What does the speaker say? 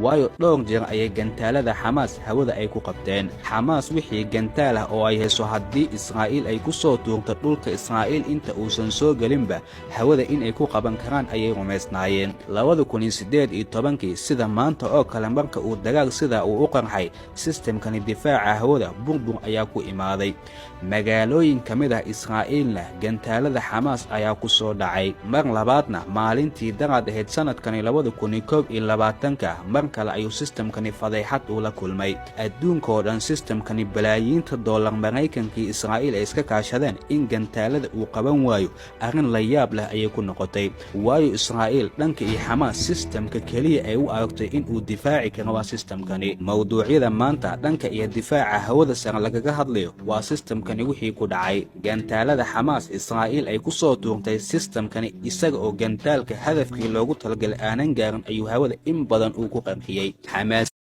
waayo dhowr jeer ayay gantaalada Xamaas hawada ay ku qabteen. Xamaas wixii gantaal ah oo ay hayso haddii Israa'iil ay ku soo tuurto dhulka Israa'iil inta uusan soo gelinba hawada in ay ku qaban karaan ayay rumaysnaayeen. 2018 sida maanta oo kale marka uu dagaal sida uu u qarxay systemkani difaaca hawada burbur ayaa ku imaaday. magaalooyin kamid ah Israa'iilna gantaalada Xamaas ayaa ku soo dhacay. mar labaadna maalintii daraad ahayd sanadkani 2022 mar kale ayuu systemkani fadeexad uu la kulmay. adduunka oo dhan systemkani balaayiinta dollar Mareykankii Israa'iil ay iska kaashadeen in gantaalada uu qaban waayo arrin la yaab leh ayay ku noqotay. waayo Israa'iil dhanka iyo Xamaas systemka kaliya ay u aragtay in uu difaaci karo waa systemkani. mawduucyada maanta dhanka iyo difaaca hawada sare lagaga hadlayo waa systemkani wixii ku dhacay. gantaalada Xamaas Israa'iil ay ku soo tuurtay systemkani isaga oo gantaalka hadafkii loogu talagalay aanan gaarin ayuu hawada in badan uu ku qarxiyay. Xamaas